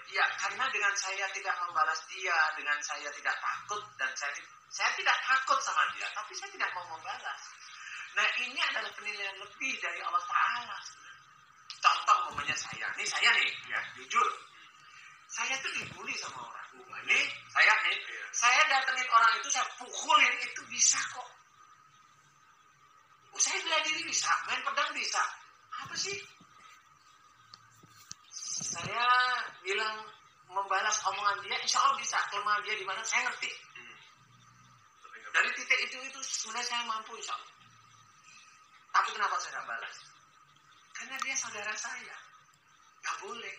Ya, karena dengan saya tidak membalas dia, dengan saya tidak takut, dan saya tidak takut sama dia, tapi saya tidak mau membalas. Nah, ini adalah penilaian lebih dari Allah Ta'ala. Contoh umpamanya saya nih, ya, jujur. Saya tuh dibully sama orang. Saya datengin orang itu, saya pukulin, itu bisa kok. Saya bela diri bisa, main pedang bisa. Apa sih? Saya bilang membalas omongan dia, insya Allah bisa. Kelemahan dia di mana, saya ngerti. Dari titik itu sebenarnya saya mampu, insya Allah. Tapi kenapa saya nggak balas? Karena dia saudara saya. Nggak boleh.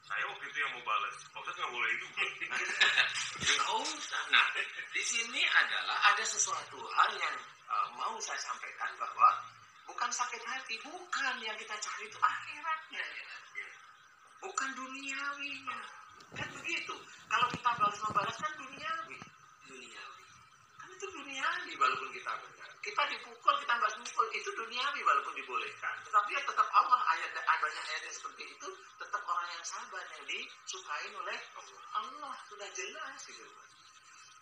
Saya waktu itu yang mau balas, maksudnya nggak boleh itu. Nah, di sini adalah ada sesuatu hal yang mau saya sampaikan bahwa bukan sakit hati, bukan yang kita cari itu akhiratnya, ya. Bukan duniawinya. Kan begitu. Kalau kita balas kan duniawi. Kan itu duniawi walaupun kita benar. Kita dipukul, kita balas mukul, itu duniawi walaupun dibolehkan. Tetapi ya tetap Allah, banyak ayat yang seperti itu, tetap orang yang sabar, yang disukain oleh Allah. Sudah jelas gitu.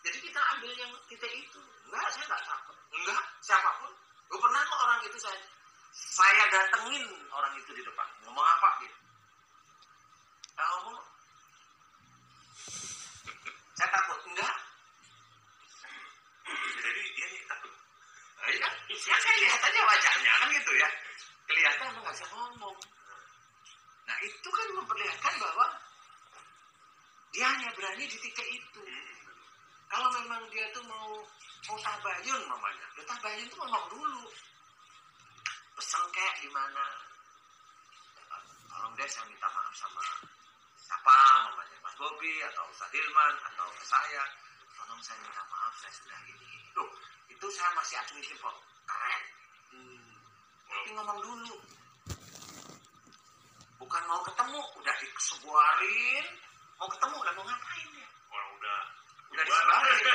Jadi kita ambil yang titik itu. Enggak, saya nggak takut. Enggak, siapapun. Pernah kok orang itu saya datengin orang itu di depan. Ngomong apa gitu? Ngomong. Saya takut. Enggak. Jadi dia takut. Iya, saya lihat aja wajahnya kan gitu ya. Kelihatan nggak bisa ngomong. Nah itu kan memperlihatkan bahwa dia hanya berani di titik itu. Kalau memang dia tuh mau tabayun namanya, tabayun tuh ngomong dulu. Pesan kayak gimana? Tolong deh saya minta maaf sama siapa namanya, Mas Bobi atau Ustaz Hilman atau saya. Tolong saya minta maaf, saya sudah ini. Tuh, itu saya masih admisible. Keren. Tapi ngomong dulu. Bukan mau ketemu, udah disebuarin. Mau ketemu, udah mau ngapain ya? Orang udah disebarin.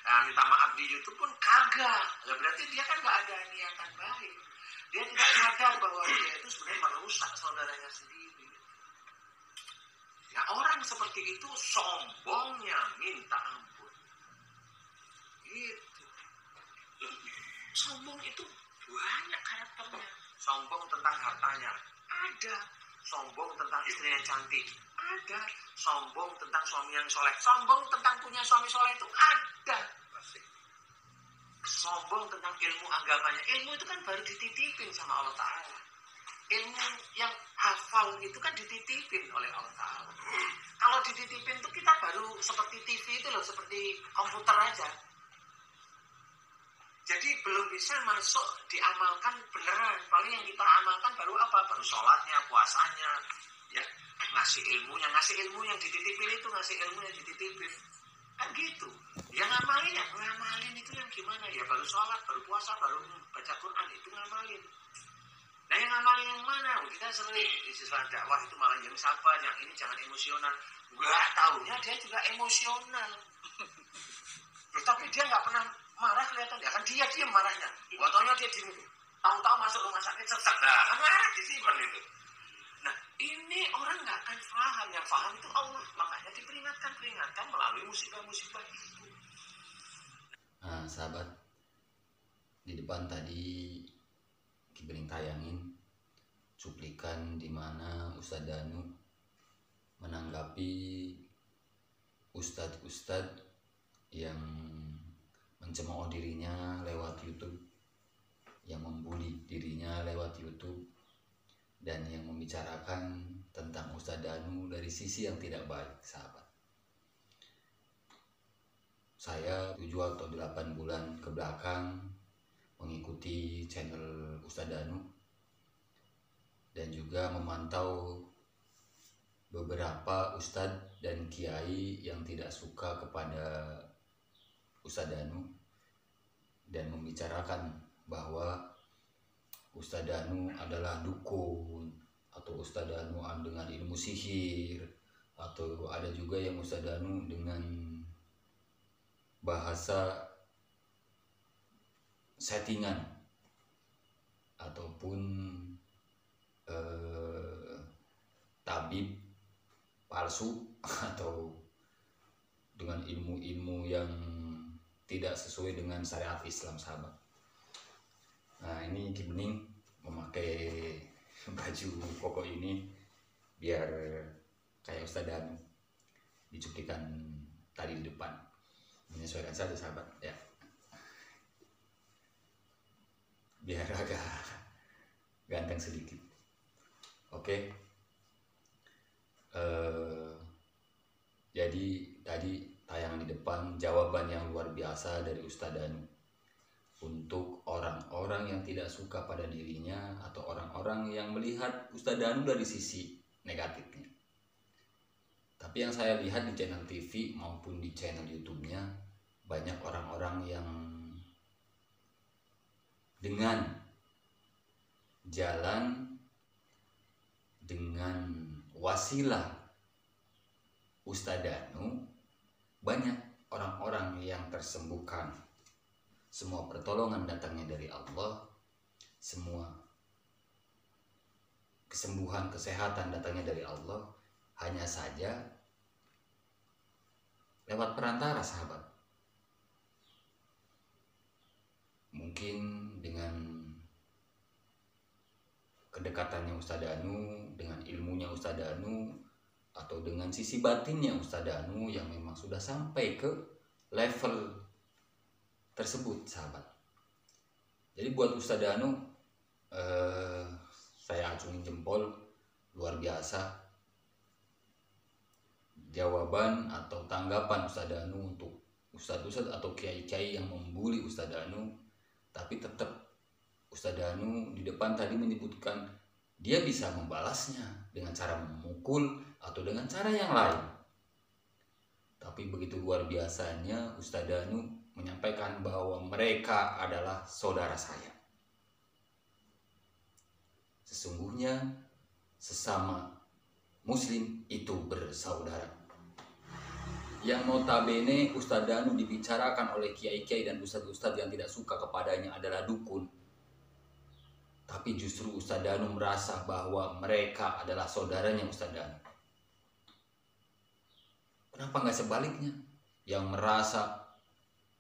Nah, minta maaf di YouTube pun kagak. Ya berarti dia kan gak ada niatan baik. Dia tidak sadar bahwa dia itu sebenarnya merusak saudaranya sendiri. Ya orang seperti itu sombongnya minta ampun. Gitu. Sombong itu banyak karakternya. Sombong tentang hartanya ada. Sombong tentang istri yang cantik ada. Sombong tentang suami yang soleh. Sombong tentang punya suami soleh itu ada. Sombong tentang ilmu agamanya. Ilmu itu kan baru dititipin sama Allah Ta'ala. Ilmu yang hafal itu kan dititipin oleh Allah Ta'ala. Kalau dititipin itu kita baru seperti TV itu loh, seperti komputer aja. Jadi belum bisa masuk diamalkan beneran. Paling yang kita amalkan baru apa? Baru sholatnya, puasanya, ya, ngasih ilmu yang dititipin itu, ngasih ilmu yang dititipin. Kan gitu. Yang ngamalin itu yang gimana? Ya baru sholat, baru puasa, baru baca Quran, itu ngamalin. Nah yang ngamalin yang mana? Kita sering di siswa dakwah itu malah yang sabar, yang ini jangan emosional. Gak taunya dia juga emosional. Tapi dia gak pernah marah kelihatan. Ya kan dia diam marahnya. Waktunya dia diam. Tahu-tahu masuk rumah sakit sesak. Nah kan marah disimpan itu. Nah ini orang gak akan paham. Yang paham itu Allah. Makanya diperingatkan melalui musibah-musibah itu. Nah sahabat, di depan tadi Kibeling tayangin cuplikan di mana Ustadz Danu menanggapi ustadz yang mencemooh dirinya lewat YouTube, yang membuli dirinya lewat YouTube, dan yang membicarakan tentang Ustadz Danu dari sisi yang tidak baik, sahabat. Saya 7 atau 8 bulan ke belakang mengikuti channel Ustadz Danu dan juga memantau beberapa ustadz dan kiai yang tidak suka kepada Ustadz Danu dan membicarakan bahwa Ustadz Danu adalah dukun atau Ustadz Danu dengan ilmu sihir, atau ada juga yang Ustadz Danu dengan bahasa settingan ataupun tabib palsu atau dengan ilmu-ilmu yang tidak sesuai dengan syariat Islam, sahabat. Nah, ini Ki Bening memakai baju koko ini biar kayak Ustadz Danu di cuplikan tadi di depan. Menyesuaikan saja, sahabat, ya. Biar agak ganteng sedikit. Oke. Jadi tadi tayangan di depan jawaban yang luar biasa dari Ustadz Danu untuk orang-orang yang tidak suka pada dirinya atau orang-orang yang melihat Ustadz Danu dari sisi negatifnya. Tapi yang saya lihat di channel TV maupun di channel YouTube-nya, banyak orang-orang yang dengan jalan, dengan wasilah Ustadz Danu, banyak orang-orang yang tersembuhkan. Semua pertolongan datangnya dari Allah, semua kesembuhan, kesehatan datangnya dari Allah, hanya saja lewat perantara, sahabat. Mungkin dengan kedekatannya Ustadz Danu, dengan ilmunya Ustadz Danu, atau dengan sisi batinnya Ustadz Danu yang memang sudah sampai ke level tersebut, sahabat. Jadi buat Ustadz Danu, saya acungin jempol, luar biasa jawaban atau tanggapan Ustadz Danu untuk ustadz-ustadz atau kiai-kiai yang membuli Ustadz Danu. Tapi tetap Ustadz Danu di depan tadi menyebutkan dia bisa membalasnya dengan cara memukul atau dengan cara yang lain. Tapi begitu luar biasanya Ustadz Danu menyampaikan bahwa mereka adalah saudara saya. Sesungguhnya sesama Muslim itu bersaudara. Yang notabene Ustadz Danu dibicarakan oleh kiai-kiai dan ustadz-ustadz yang tidak suka kepadanya adalah dukun. Tapi justru Ustadz Danu merasa bahwa mereka adalah saudaranya Ustadz Danu. Kenapa nggak sebaliknya? Yang merasa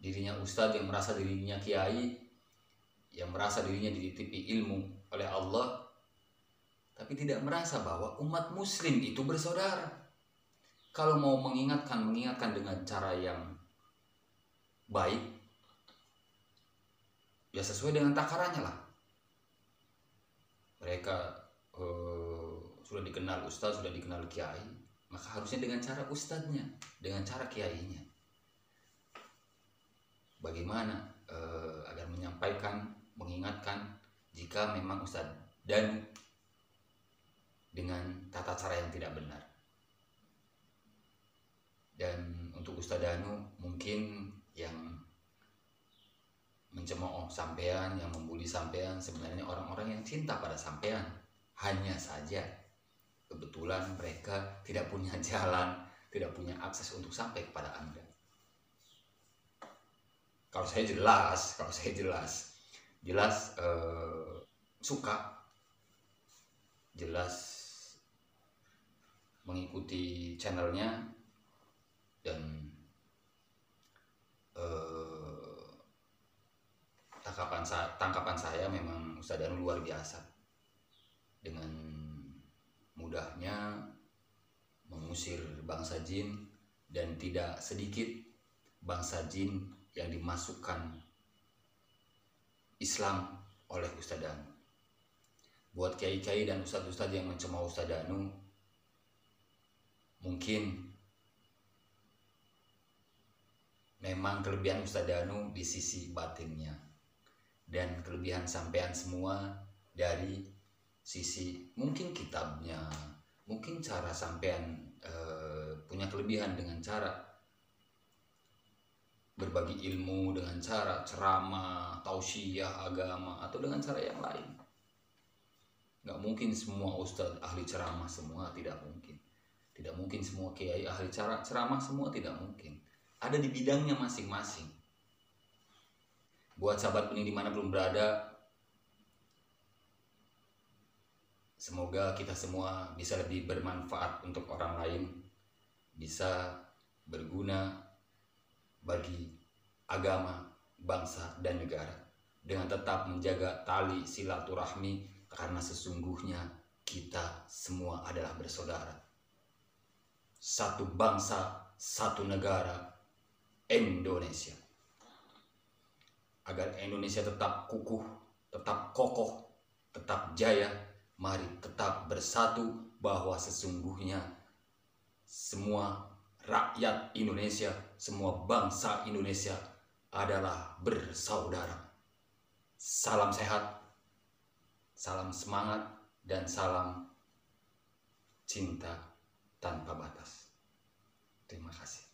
dirinya ustadz, yang merasa dirinya kiai, yang merasa dirinya dititipi ilmu oleh Allah, tapi tidak merasa bahwa umat muslim itu bersaudara. Kalau mau mengingatkan dengan cara yang baik, ya sesuai dengan takarannya lah. Mereka sudah dikenal ustadz, sudah dikenal kiai, maka harusnya dengan cara ustadznya, dengan cara kiainya. Bagaimana agar menyampaikan, mengingatkan jika memang Ustadz Danu dengan tata cara yang tidak benar. Dan untuk Ustadz Danu mungkin yang mencemooh sampean, yang membuli sampean sebenarnya orang-orang yang cinta pada sampean. Hanya saja kebetulan mereka tidak punya jalan, tidak punya akses untuk sampai kepada Anda. Kalau saya jelas suka, jelas mengikuti channelnya, dan tangkapan saya memang Ustadz Danu luar biasa. Dengan mudahnya mengusir bangsa jin, dan tidak sedikit bangsa jin yang dimasukkan Islam oleh Ustadz Danu. Buat kiai-kiai dan ustadz-ustadz yang mencemooh Ustadz Danu, mungkin memang kelebihan Ustadz Danu di sisi batinnya, dan kelebihan sampean semua dari sisi mungkin kitabnya, mungkin cara sampean punya kelebihan dengan cara berbagi ilmu, dengan cara ceramah, tausiah agama, atau dengan cara yang lain. Nggak mungkin semua ustadz ahli ceramah semua, tidak mungkin. Tidak mungkin semua kiai ahli ceramah semua, tidak mungkin. Ada di bidangnya masing-masing. Buat sahabat Bening dimana belum berada, Semoga kita semua bisa lebih bermanfaat untuk orang lain, bisa berguna bagi agama, bangsa, dan negara, dengan tetap menjaga tali silaturahmi, karena sesungguhnya kita semua adalah bersaudara. Satu bangsa, satu negara, Indonesia. Agar Indonesia tetap kukuh, tetap kokoh, tetap jaya, mari tetap bersatu bahwa sesungguhnya semua rakyat Indonesia, semua bangsa Indonesia adalah bersaudara. Salam sehat, salam semangat, dan salam cinta tanpa batas. Terima kasih.